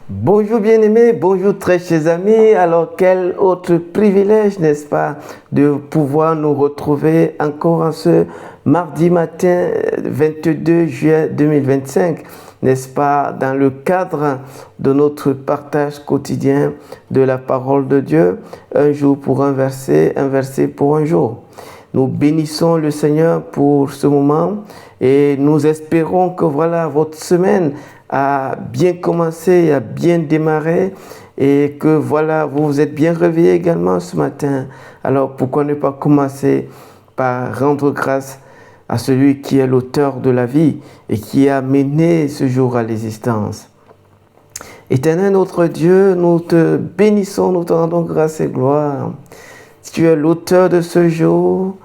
Bonjour bien-aimés, bonjour très chers amis. Alors quel autre privilège, n'est-ce pas, de pouvoir nous retrouver encore en ce mardi matin 22 juillet 2025, n'est-ce pas, dans le cadre de notre partage quotidien de la parole de Dieu, un jour pour un verset pour un jour. Nous bénissons le Seigneur pour ce moment et nous espérons que voilà, votre semaine a bien commencé, a bien démarré et que voilà, vous vous êtes bien réveillés également ce matin. Alors pourquoi ne pas commencer par rendre grâce à celui qui est l'auteur de la vie et qui a mené ce jour à l'existence. Éternel notre Dieu, nous te bénissons, nous te rendons grâce et gloire. Tu es l'auteur de ce jour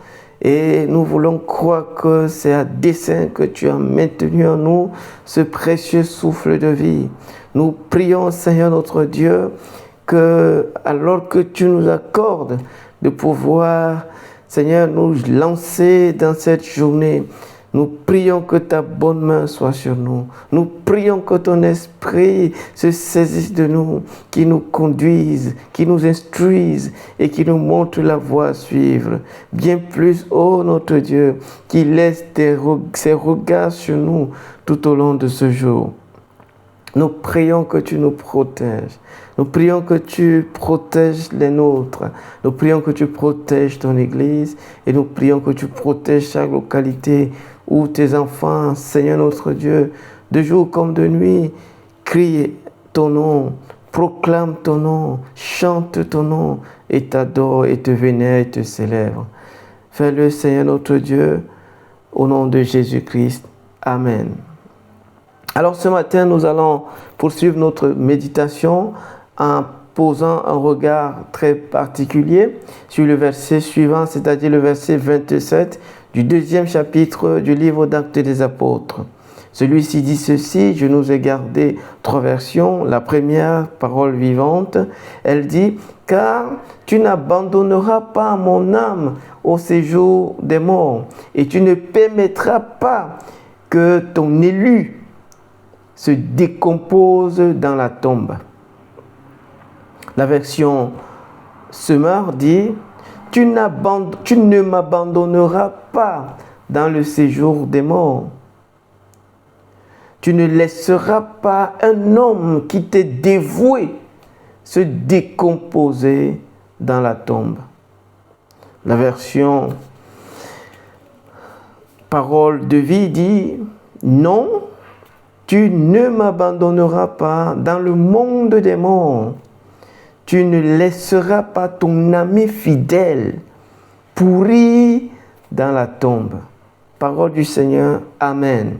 et nous voulons croire que c'est à dessein que tu as maintenu en nous ce précieux souffle de vie. Nous prions, Seigneur notre Dieu, que alors que tu nous accordes de pouvoir, Seigneur, nous lancer dans cette journée, nous prions que ta bonne main soit sur nous. Nous prions que ton esprit se saisisse de nous, qui nous conduise, qui nous instruise et qui nous montre la voie à suivre. Bien plus, ô notre Dieu, qui laisse ses regards sur nous tout au long de ce jour. Nous prions que tu nous protèges. Nous prions que tu protèges les nôtres. Nous prions que tu protèges ton Église. Et nous prions que tu protèges chaque localité où tes enfants, Seigneur notre Dieu, de jour comme de nuit, crient ton nom, proclament ton nom, chantent ton nom et t'adorent et te vénèrent et te célèbrent. Fais-le, Seigneur notre Dieu, au nom de Jésus-Christ. Amen. Alors ce matin, nous allons poursuivre notre méditation en posant un regard très particulier sur le verset suivant, c'est-à-dire le verset 27 du deuxième chapitre du livre d'Actes des Apôtres. Celui-ci dit ceci, je nous ai gardé 3 versions. La première, parole vivante, elle dit « Car tu n'abandonneras pas mon âme au séjour des morts, et tu ne permettras pas que ton élu se décompose dans la tombe. » La version Semeur dit « Tu ne m'abandonneras pas dans le séjour des morts. Tu ne laisseras pas un homme qui t'est dévoué se décomposer dans la tombe. » La version Parole de vie dit « Non, tu ne m'abandonneras pas dans le monde des morts. Tu ne laisseras pas ton ami fidèle pourrir dans la tombe. » Parole du Seigneur. Amen.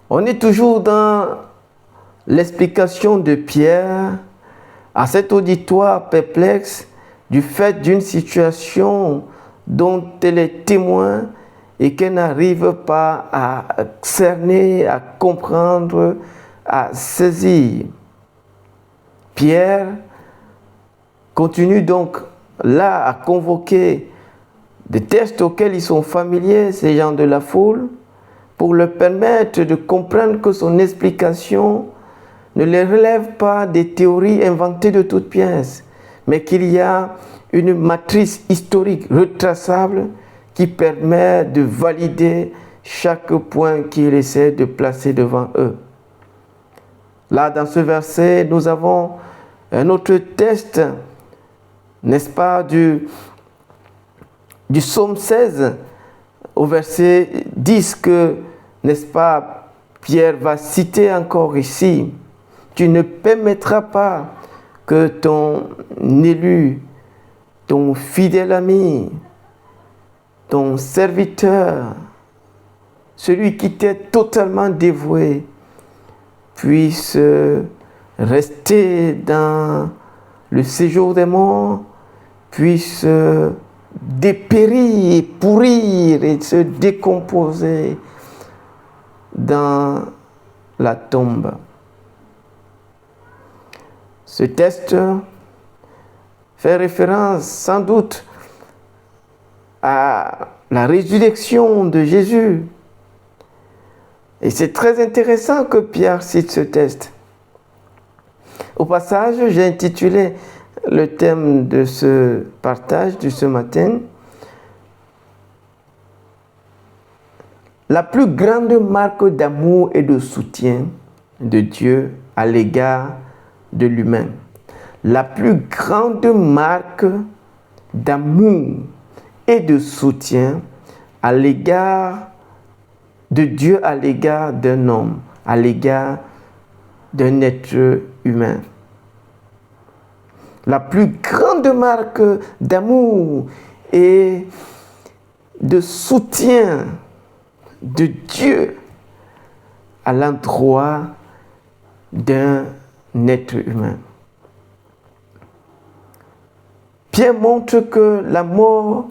On est toujours dans l'explication de Pierre à cet auditoire perplexe du fait d'une situation dont elle est témoin et qu'elle n'arrive pas à cerner, à comprendre, à saisir. Pierre continue donc là à convoquer des textes auxquels ils sont familiers, ces gens de la foule, pour leur permettre de comprendre que son explication ne les relève pas des théories inventées de toutes pièces, mais qu'il y a une matrice historique retraçable qui permet de valider chaque point qu'il essaie de placer devant eux. Là, dans ce verset, nous avons un autre texte, n'est-ce pas, du psaume 16, au verset 10, que, n'est-ce pas, Pierre va citer encore ici. Tu ne permettras pas que ton élu, ton fidèle ami, ton serviteur, celui qui t'est totalement dévoué, puisse rester dans le séjour des morts, puisse dépérir, pourrir et se décomposer dans la tombe. Ce texte fait référence sans doute à la résurrection de Jésus. Et c'est très intéressant que Pierre cite ce texte. Au passage, j'ai intitulé le thème de ce partage de ce matin, la plus grande marque d'amour et de soutien de Dieu à l'égard de l'humain. La plus grande marque d'amour et de soutien à l'égard de Dieu, à l'égard d'un homme, à l'égard d'un être humain. La plus grande marque d'amour et de soutien de Dieu à l'endroit d'un être humain. Pierre montre que la mort,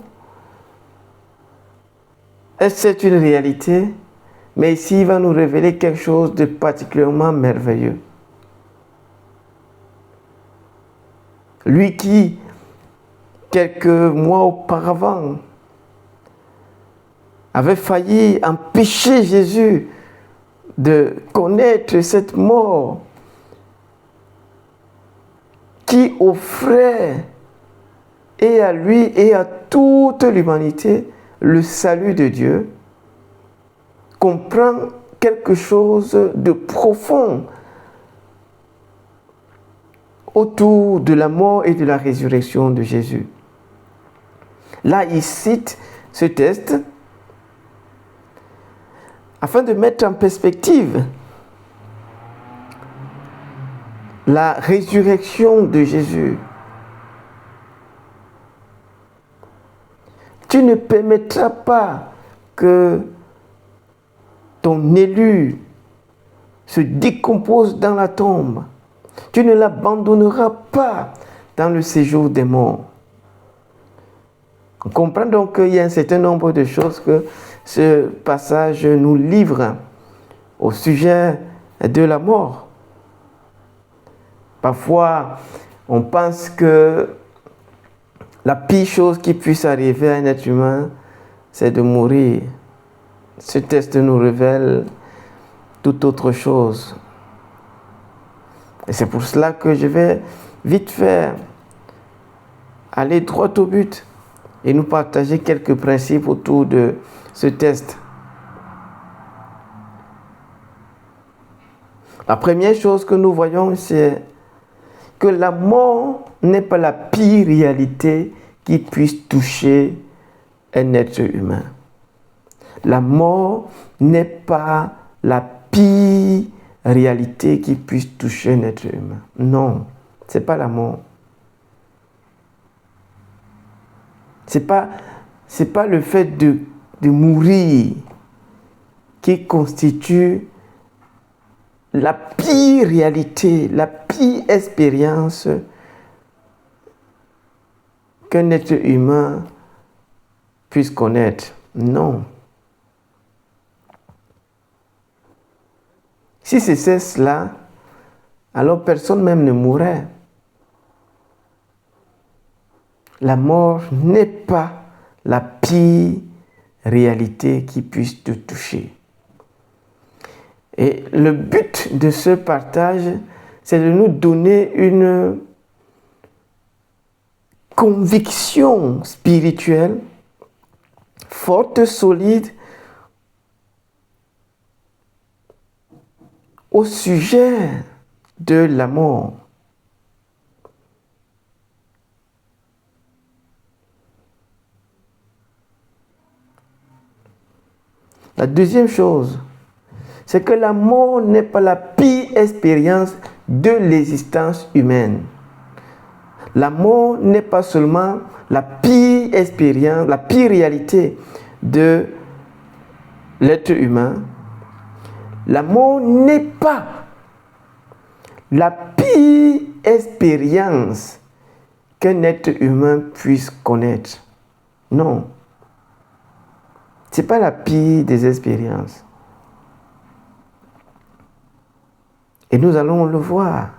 c'est une réalité, mais ici il va nous révéler quelque chose de particulièrement merveilleux. Lui qui, quelques mois auparavant, avait failli empêcher Jésus de connaître cette mort, qui offrait et à lui et à toute l'humanité le salut de Dieu, comprend quelque chose de profond autour de la mort et de la résurrection de Jésus. Là, il cite ce texte afin de mettre en perspective la résurrection de Jésus. Tu ne permettras pas que ton élu se décompose dans la tombe. Tu ne l'abandonneras pas dans le séjour des morts. On comprend donc qu'il y a un certain nombre de choses que ce passage nous livre au sujet de la mort. Parfois, on pense que la pire chose qui puisse arriver à un être humain, c'est de mourir. Ce texte nous révèle toute autre chose. Et c'est pour cela que je vais vite fait aller droit au but et nous partager quelques principes autour de ce texte. La première chose que nous voyons, c'est que la mort n'est pas la pire réalité qui puisse toucher un être humain. La mort n'est pas la pire réalité qui puisse toucher un être humain. Non, ce n'est pas la mort. Ce n'est pas le fait de mourir qui constitue la pire réalité, la pire expérience qu'un être humain puisse connaître. Non. Si c'est cela, alors personne même ne mourrait. La mort n'est pas la pire réalité qui puisse te toucher. Et le but de ce partage, c'est de nous donner une conviction spirituelle forte, solide, au sujet de la mort. La deuxième chose, c'est que la mort n'est pas la pire expérience de l'existence humaine. La mort n'est pas seulement la pire expérience, la pire réalité de l'être humain. La mort n'est pas la pire expérience qu'un être humain puisse connaître. Non. Ce n'est pas la pire des expériences. Et nous allons le voir.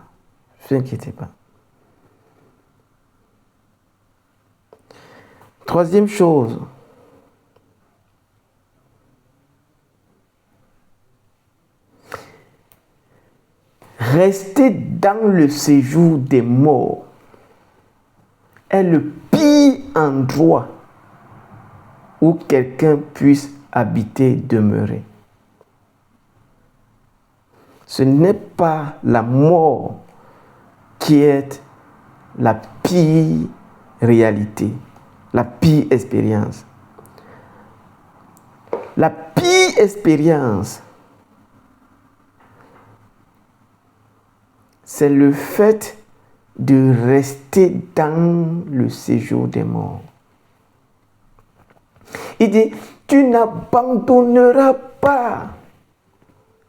Ne vous inquiétez pas. Troisième chose. rester dans le séjour des morts est le pire endroit où quelqu'un puisse habiter, demeurer. Ce n'est pas la mort qui est la pire réalité, la pire expérience. La pire expérience, c'est le fait de rester dans le séjour des morts. Il dit, tu n'abandonneras pas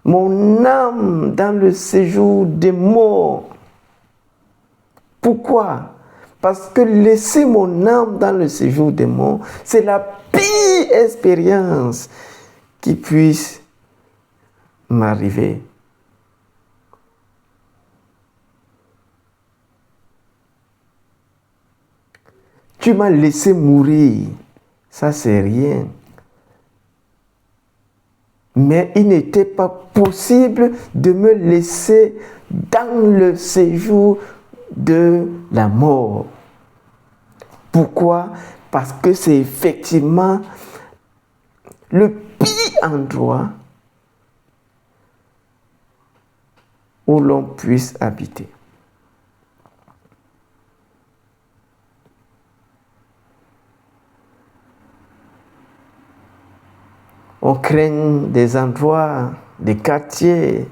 mon âme dans le séjour des morts. Pourquoi? Parce que laisser mon âme dans le séjour des morts, c'est la pire expérience qui puisse m'arriver. Tu m'as laissé mourir, ça c'est rien. Mais il n'était pas possible de me laisser dans le séjour de la mort. Pourquoi? Parce que c'est effectivement le pire endroit où l'on puisse habiter. On craint des endroits, des quartiers,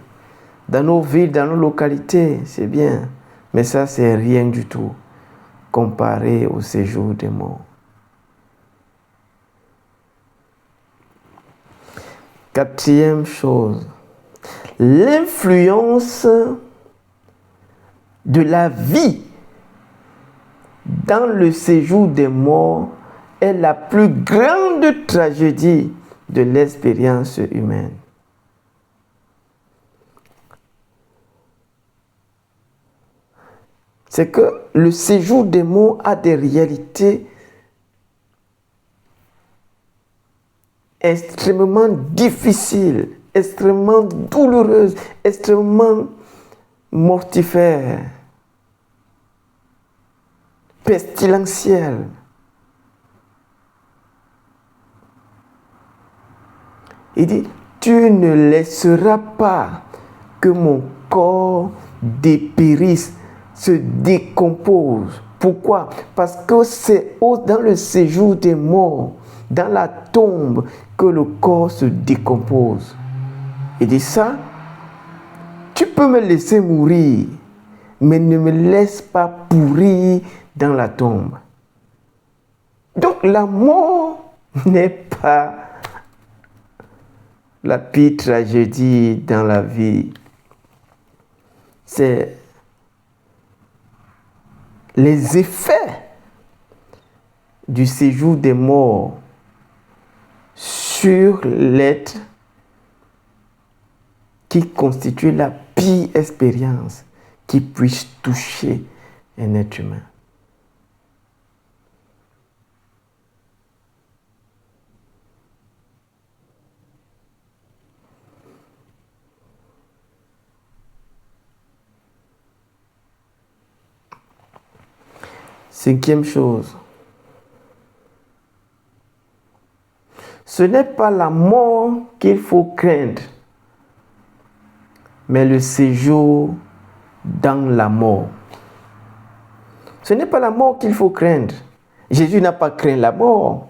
dans nos villes, dans nos localités, c'est bien. Mais ça, c'est rien du tout comparé au séjour des morts. Quatrième chose, l'influence de la vie dans le séjour des morts est la plus grande tragédie de l'expérience humaine. C'est que le séjour des morts a des réalités extrêmement difficiles, extrêmement douloureuses, extrêmement mortifères, pestilentielles. Il dit, tu ne laisseras pas que mon corps dépérisse, se décompose. Pourquoi? Parce que c'est dans le séjour des morts, dans la tombe, que le corps se décompose. Il dit ça, tu peux me laisser mourir, mais ne me laisse pas pourrir dans la tombe. Donc la mort n'est pas la pire tragédie dans la vie. C'est les effets du séjour des morts sur l'être qui constitue la pire expérience qui puisse toucher un être humain. Cinquième chose, ce n'est pas la mort qu'il faut craindre, mais le séjour dans la mort. Ce n'est pas la mort qu'il faut craindre. Jésus n'a pas craint la mort.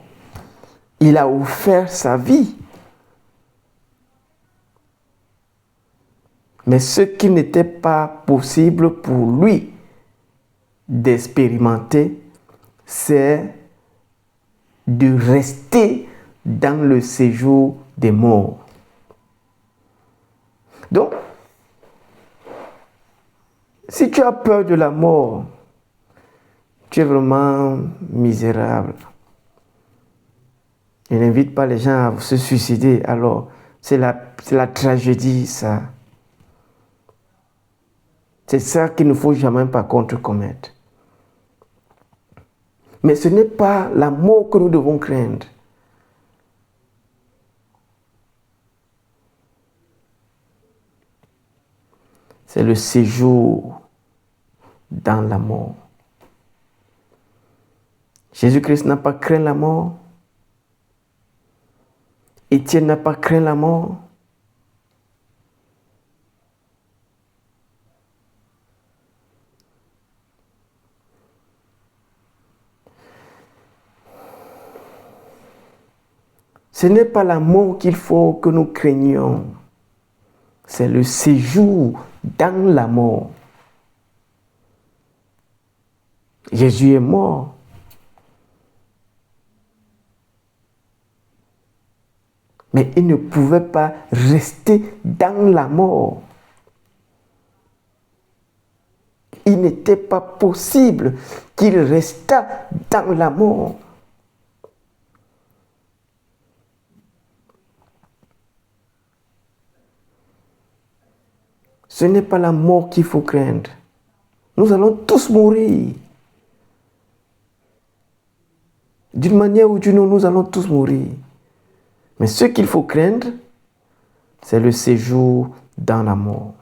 Il a offert sa vie. Mais ce qui n'était pas possible pour lui d'expérimenter, c'est de rester dans le séjour des morts. Donc, si tu as peur de la mort, tu es vraiment misérable. Il n'invite pas les gens à se suicider, alors c'est la tragédie, ça. C'est ça qu'il ne faut jamais par contre commettre. Mais ce n'est pas la mort que nous devons craindre. c'est le séjour dans la mort. Jésus-Christ n'a pas craint la mort. Étienne n'a pas craint la mort. Ce n'est pas la mort qu'il faut que nous craignions. C'est le séjour dans la mort. Jésus est mort. Mais il ne pouvait pas rester dans la mort. Il n'était pas possible qu'il restât dans la mort. Ce n'est pas la mort qu'il faut craindre. Nous allons tous mourir. D'une manière ou d'une autre, nous allons tous mourir. Mais ce qu'il faut craindre, c'est le séjour dans la mort.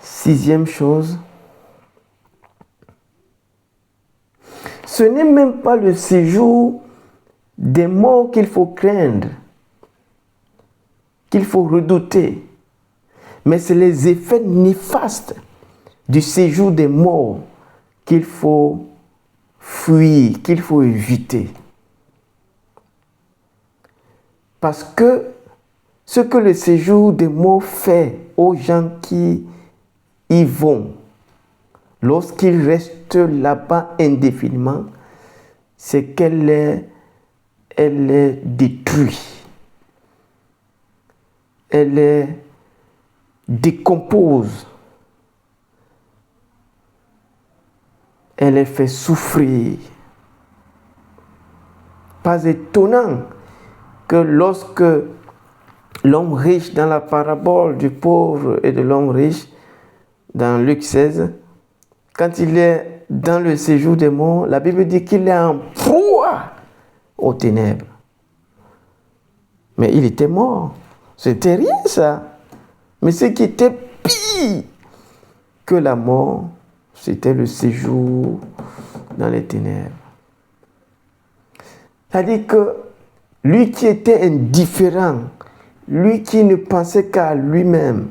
6e chose, ce n'est même pas le séjour des morts qu'il faut craindre, qu'il faut redouter, mais c'est les effets néfastes du séjour des morts qu'il faut fuir, qu'il faut éviter. Parce que ce que le séjour des morts fait aux gens qui y vont, lorsqu'ils restent là-bas indéfiniment, c'est qu'elle est détruite. Elle est décompose. Elle est fait souffrir. Pas étonnant que lorsque l'homme riche dans la parabole du pauvre et de l'homme riche, dans Luc 16, quand il est dans le séjour des morts, la Bible dit qu'il est en proie aux ténèbres. Mais il était mort. C'était rien ça. Mais ce qui était pire que la mort, c'était le séjour dans les ténèbres. C'est-à-dire que lui qui était indifférent, lui qui ne pensait qu'à lui-même,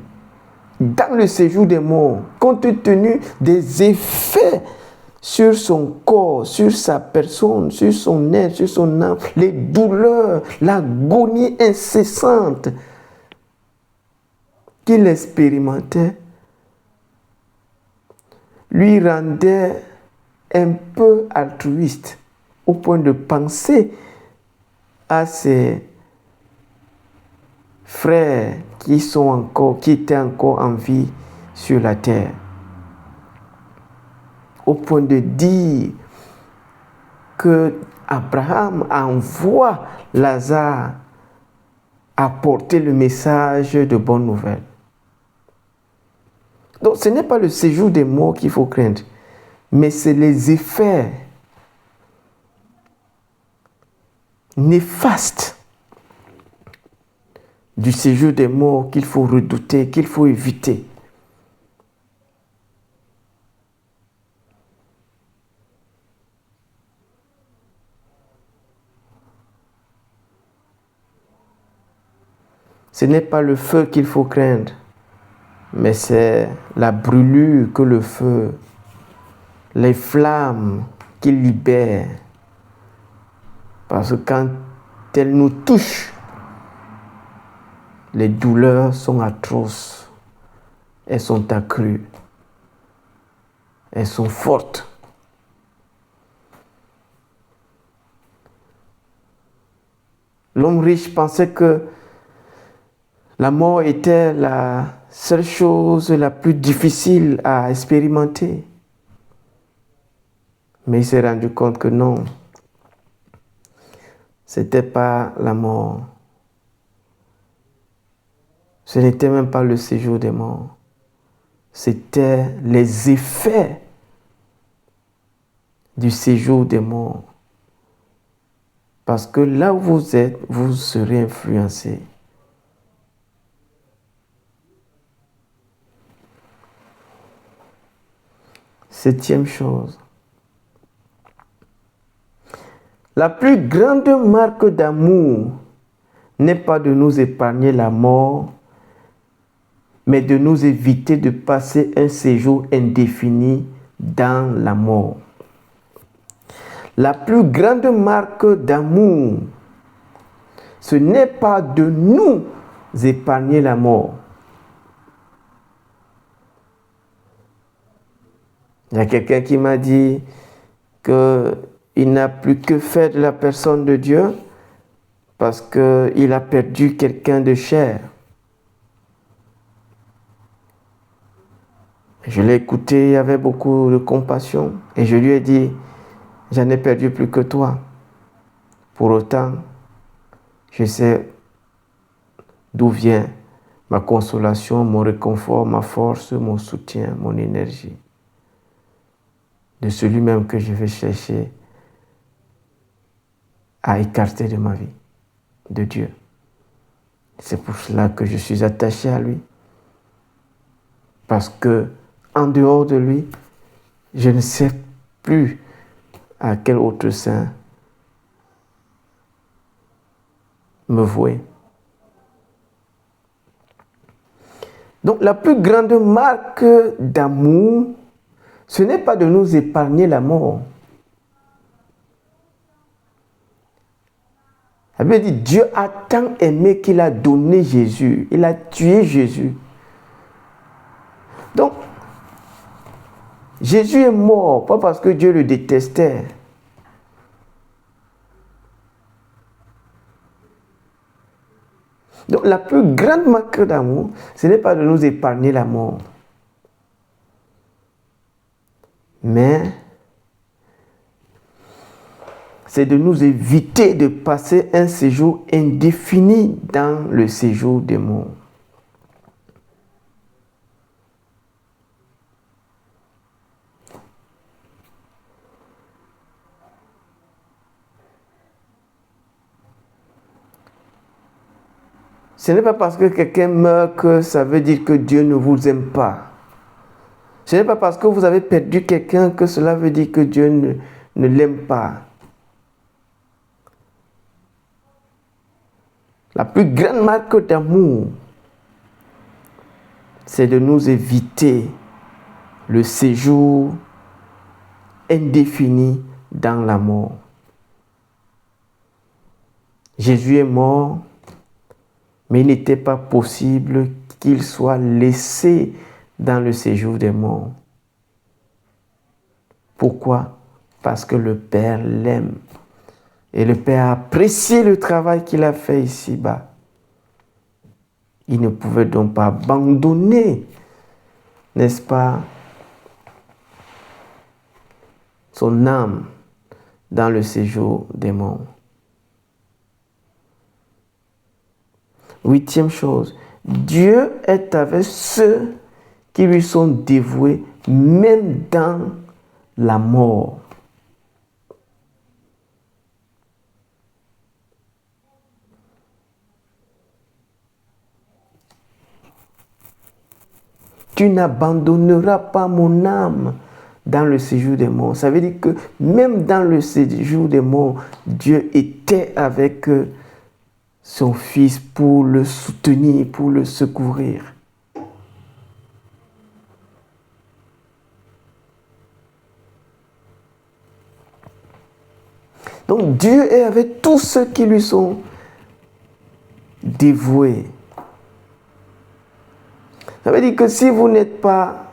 dans le séjour des morts, compte tenu des effets sur son corps, sur sa personne, sur son être, sur son âme, les douleurs, l'agonie incessante qu'il expérimentait, lui rendait un peu altruiste, au point de penser à ses frères qui étaient encore en vie sur la terre, au point de dire que Abraham envoie Lazare apporter le message de bonne nouvelle. Donc ce n'est pas le séjour des morts qu'il faut craindre, mais c'est les effets néfastes du séjour des morts qu'il faut redouter, qu'il faut éviter. Ce n'est pas le feu qu'il faut craindre, mais c'est la brûlure que le feu, les flammes qu'il libère. Parce que quand elles nous touchent, les douleurs sont atroces, elles sont accrues, elles sont fortes. L'homme riche pensait que la mort était la seule chose la plus difficile à expérimenter. Mais il s'est rendu compte que non, ce n'était pas la mort. Ce n'était même pas le séjour des morts. C'était les effets du séjour des morts. Parce que là où vous êtes, vous serez influencé. Septième chose. La plus grande marque d'amour n'est pas de nous épargner la mort, mais de nous éviter de passer un séjour indéfini dans la mort. La plus grande marque d'amour, ce n'est pas de nous épargner la mort. Il y a quelqu'un qui m'a dit qu'il n'a plus que faire de la personne de Dieu parce qu'il a perdu quelqu'un de cher. Je l'ai écouté, il y avait beaucoup de compassion et je lui ai dit, j'en ai perdu plus que toi. Pour autant, je sais d'où vient ma consolation, mon réconfort, ma force, mon soutien, mon énergie. De celui même que je vais chercher à écarter de ma vie, de Dieu. C'est pour cela que je suis attaché à lui. Parce que en dehors de lui, je ne sais plus à quel autre saint me vouer. Donc la plus grande marque d'amour, ce n'est pas de nous épargner la mort. La Bible dit, Dieu a tant aimé qu'il a donné Jésus. Il a tué Jésus. Donc, Jésus est mort, pas parce que Dieu le détestait. Donc, la plus grande marque d'amour, ce n'est pas de nous épargner la mort. Mais c'est de nous éviter de passer un séjour indéfini dans le séjour des morts. Ce n'est pas parce que quelqu'un meurt que ça veut dire que Dieu ne vous aime pas. Ce n'est pas parce que vous avez perdu quelqu'un que cela veut dire que Dieu ne l'aime pas. La plus grande marque d'amour, c'est de nous éviter le séjour indéfini dans la mort. Jésus est mort, mais il n'était pas possible qu'il soit laissé dans le séjour des morts. Pourquoi? Parce que le Père l'aime. Et le Père a apprécié le travail qu'il a fait ici-bas. Il ne pouvait donc pas abandonner, n'est-ce pas, son âme dans le séjour des morts. Huitième chose, Dieu est avec ceux qui lui sont dévoués, même dans la mort. Tu n'abandonneras pas mon âme dans le séjour des morts. Ça veut dire que même dans le séjour des morts, Dieu était avec son Fils pour le soutenir, pour le secourir. Donc Dieu est avec tous ceux qui lui sont dévoués. Ça veut dire que si vous n'êtes pas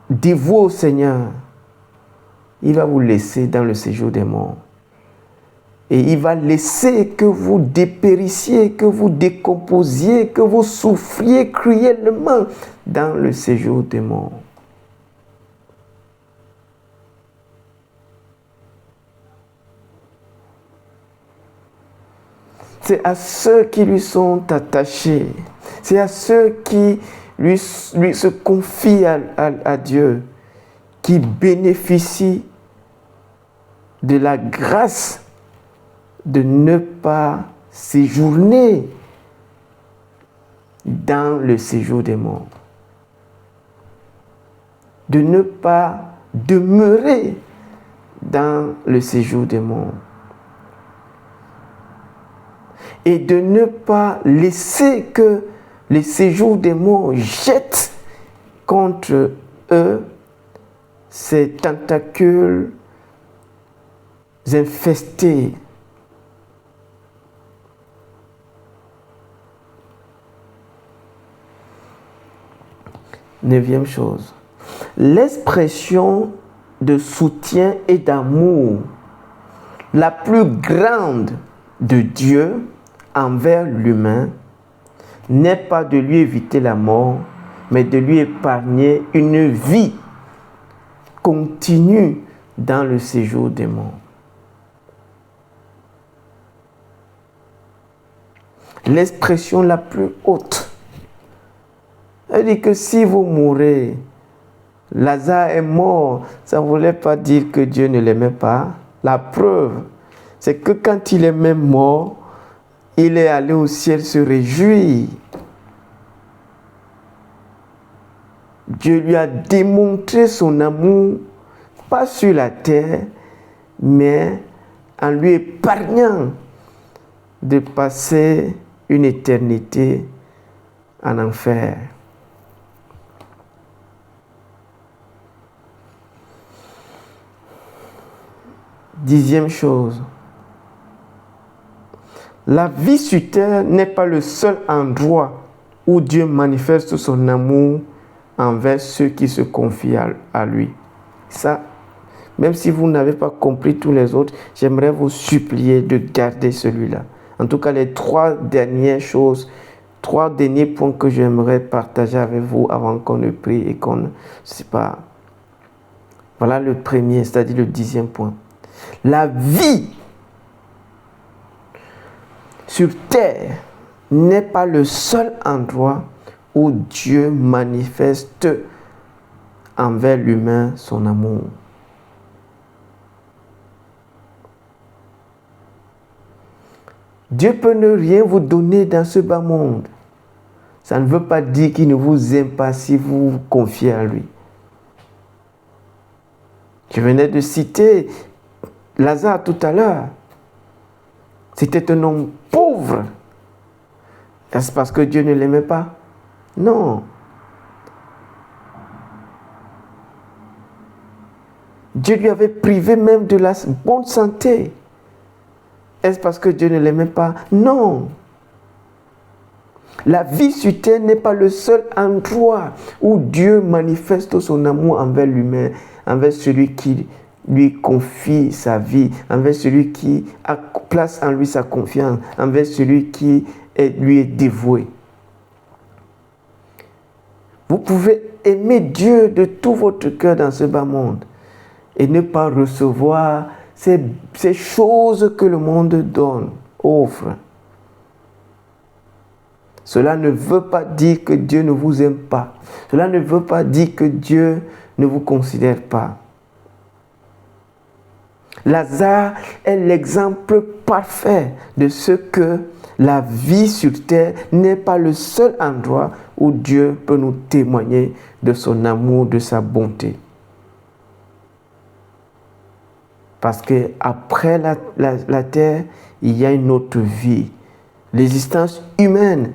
dévoué au Seigneur, il va vous laisser dans le séjour des morts. Et il va laisser que vous dépérissiez, que vous décomposiez, que vous souffriez cruellement dans le séjour des morts. C'est à ceux qui lui sont attachés, c'est à ceux qui lui se confient à Dieu, qui bénéficient de la grâce de ne pas séjourner dans le séjour des morts. de ne pas demeurer dans le séjour des morts. Et de ne pas laisser que le séjour des morts jette contre eux ces tentacules infestés. Neuvième chose, l'expression de soutien et d'amour la plus grande de Dieu envers l'humain n'est pas de lui éviter la mort, mais de lui épargner une vie continue dans le séjour des morts. L'expression la plus haute, elle dit que si vous mourrez, Lazare est mort, ça ne voulait pas dire que Dieu ne l'aimait pas. La preuve, c'est que quand il est même mort, il est allé au ciel se réjouir. Dieu lui a démontré son amour, pas sur la terre, mais en lui épargnant de passer une éternité en enfer. Dixième chose, la vie sur terre n'est pas le seul endroit où Dieu manifeste son amour envers ceux qui se confient à lui. Ça, même si vous n'avez pas compris tous les autres, j'aimerais vous supplier de garder celui-là. En tout cas, les trois dernières choses, trois derniers points que j'aimerais partager avec vous avant qu'on ne prie et qu'on ne sait pas. Voilà le premier, c'est-à-dire le 10e point. La vie sur terre n'est pas le seul endroit où Dieu manifeste envers l'humain son amour. Dieu peut ne rien vous donner dans ce bas monde. Ça ne veut pas dire qu'il ne vous aime pas si vous vous confiez à lui. Je venais de citer Lazare tout à l'heure. C'était un homme pauvre. Est-ce parce que Dieu ne l'aimait pas? Non. Dieu lui avait privé même de la bonne santé. Est-ce parce que Dieu ne l'aimait pas? Non. La vie sur terre n'est pas le seul endroit où Dieu manifeste son amour envers l'humain, envers celui qui lui confie sa vie, envers celui qui place en lui sa confiance, envers celui qui lui est dévoué. Vous pouvez aimer Dieu de tout votre cœur dans ce bas monde et ne pas recevoir ces choses que le monde donne, offre. Cela ne veut pas dire que Dieu ne vous aime pas. Cela ne veut pas dire que Dieu ne vous considère pas. Lazare est l'exemple parfait de ce que la vie sur terre n'est pas le seul endroit où Dieu peut nous témoigner de son amour, de sa bonté. Parce qu'après la terre, il y a une autre vie. L'existence humaine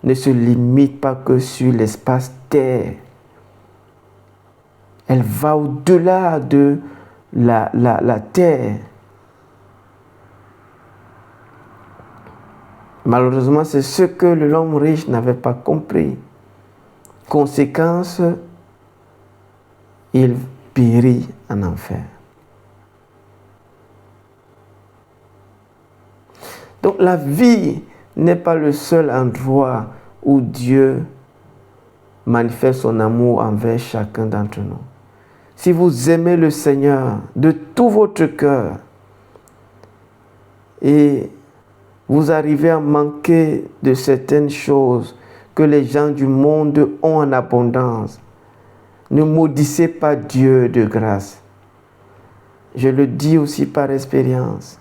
ne se limite pas que sur l'espace terre. Elle va au-delà de la terre. Malheureusement, c'est ce que l'homme riche n'avait pas compris. Conséquence, il périt en enfer. Donc la vie n'est pas le seul endroit où Dieu manifeste son amour envers chacun d'entre nous. Si vous aimez le Seigneur de tout votre cœur et vous arrivez à manquer de certaines choses que les gens du monde ont en abondance, ne maudissez pas Dieu de grâce. Je le dis aussi par expérience.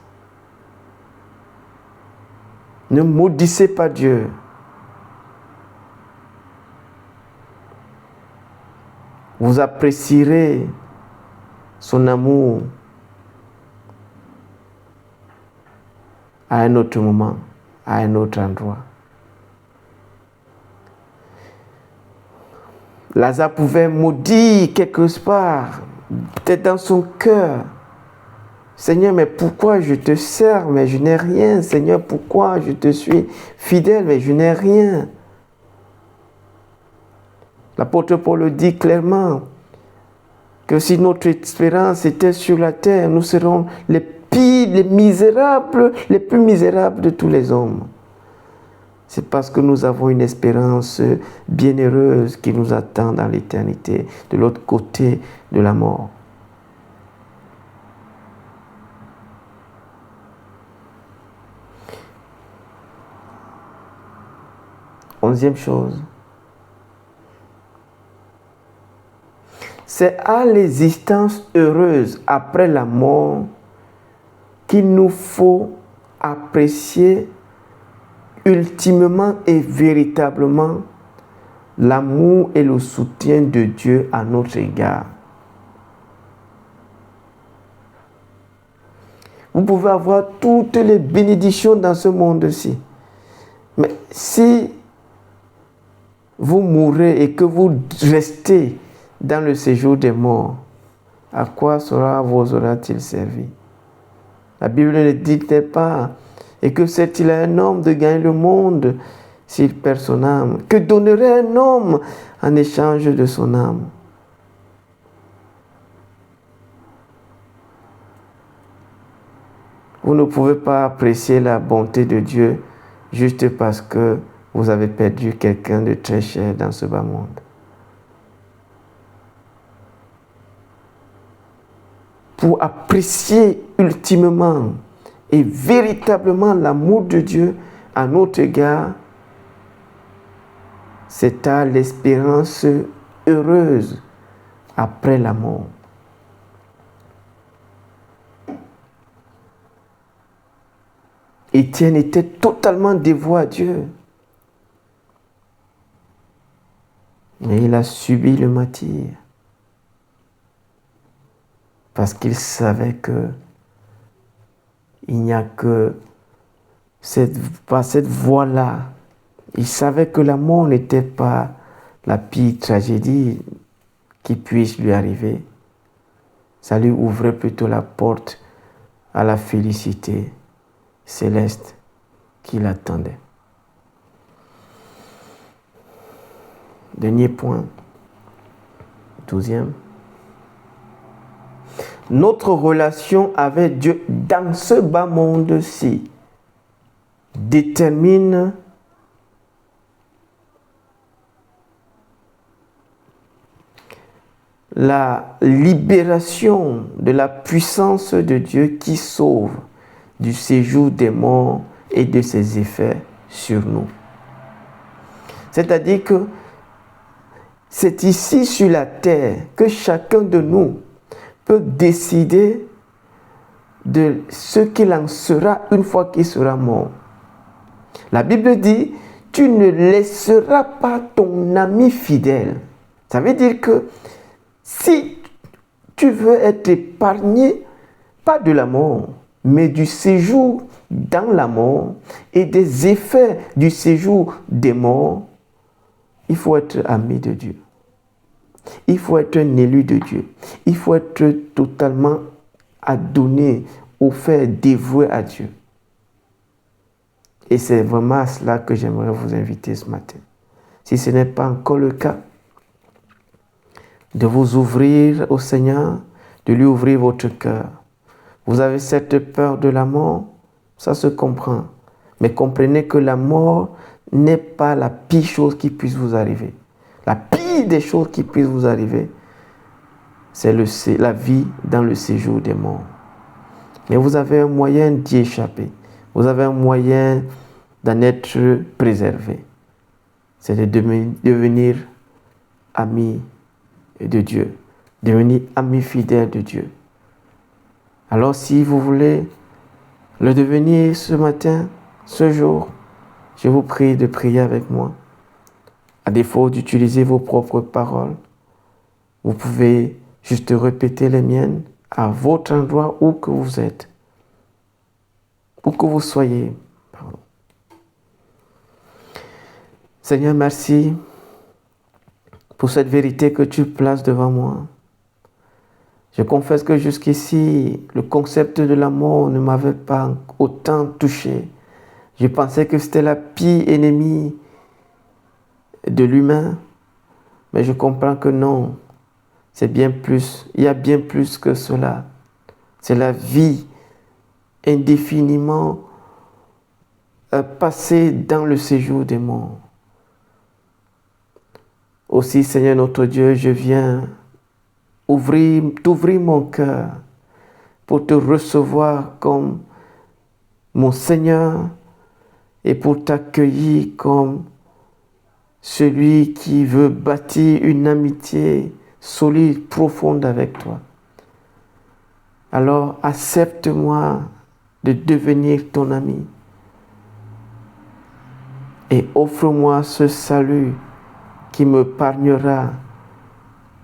Ne maudissez pas Dieu. Vous apprécierez son amour à un autre moment, à un autre endroit. Lazare pouvait maudire quelque part, peut-être dans son cœur. Seigneur, mais pourquoi je te sers, mais je n'ai rien. Seigneur, pourquoi je te suis fidèle, mais je n'ai rien. L'apôtre Paul le dit clairement, que si notre espérance était sur la terre, nous serons les pires, les misérables, les plus misérables de tous les hommes. C'est parce que nous avons une espérance bienheureuse qui nous attend dans l'éternité, de l'autre côté de la mort. Onzième chose, c'est à l'existence heureuse après la mort qu'il nous faut apprécier ultimement et véritablement l'amour et le soutien de Dieu à notre égard. Vous pouvez avoir toutes les bénédictions dans ce monde-ci, mais si vous mourrez et que vous restez dans le séjour des morts, à quoi vous aura-t-il servi? La Bible ne dit-elle pas, et que sert-il à un homme de gagner le monde s'il perd son âme? Que donnerait un homme en échange de son âme? Vous ne pouvez pas apprécier la bonté de Dieu juste parce que vous avez perdu quelqu'un de très cher dans ce bas monde. Pour apprécier ultimement et véritablement l'amour de Dieu à notre égard, c'est à l'espérance heureuse après la mort. Étienne était totalement dévoué à Dieu. Mais il a subi le martyre. Parce qu'il savait que il n'y a que cette voie-là. Il savait que la mort n'était pas la pire tragédie qui puisse lui arriver. Ça lui ouvrait plutôt la porte à la félicité céleste qui l'attendait. Dernier point, 12e. Notre relation avec Dieu dans ce bas monde-ci détermine la libération de la puissance de Dieu qui sauve du séjour des morts et de ses effets sur nous. C'est-à-dire que c'est ici sur la terre que chacun de nous peut décider de ce qu'il en sera une fois qu'il sera mort. La Bible dit, tu ne laisseras pas ton ami fidèle. Ça veut dire que si tu veux être épargné, pas de la mort, mais du séjour dans la mort et des effets du séjour des morts, il faut être ami de Dieu. Il faut être un élu de Dieu. Il faut être totalement adonné, offert, dévoué à Dieu. Et c'est vraiment à cela que j'aimerais vous inviter ce matin. Si ce n'est pas encore le cas, de vous ouvrir au Seigneur, de lui ouvrir votre cœur. Vous avez cette peur de la mort, ça se comprend. Mais comprenez que la mort n'est pas la pire chose qui puisse vous arriver. La pire des choses qui puissent vous arriver, c'est la vie dans le séjour des morts. Mais vous avez un moyen d'y échapper. Vous avez un moyen d'en être préservé. C'est de devenir ami de Dieu. Devenir ami fidèle de Dieu. Alors si vous voulez le devenir ce matin, ce jour, je vous prie de prier avec moi. À défaut d'utiliser vos propres paroles, Vous pouvez juste répéter les miennes à votre endroit où que vous êtes, où que vous soyez. Pardon. Seigneur, merci pour cette vérité que tu places devant moi. Je confesse que jusqu'ici, le concept de la mort ne m'avait pas autant touché. Je pensais que c'était la pire ennemie de l'humain, mais je comprends que non, c'est bien plus, il y a bien plus que cela. C'est la vie indéfiniment passée dans le séjour des morts. Aussi, Seigneur notre Dieu, je viens t'ouvrir mon cœur pour te recevoir comme mon Seigneur et pour t'accueillir comme celui qui veut bâtir une amitié solide, profonde avec toi. Alors accepte-moi de devenir ton ami et offre-moi ce salut qui me pargnera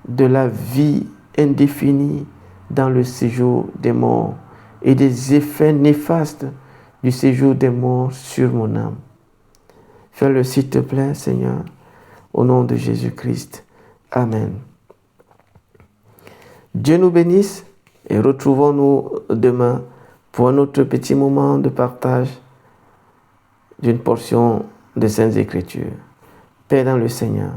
de la vie indéfinie dans le séjour des morts et des effets néfastes du séjour des morts sur mon âme. Fais-le s'il te plaît, Seigneur, au nom de Jésus-Christ. Amen. Dieu nous bénisse et retrouvons-nous demain pour un autre petit moment de partage d'une portion des Saintes Écritures. Paix dans le Seigneur.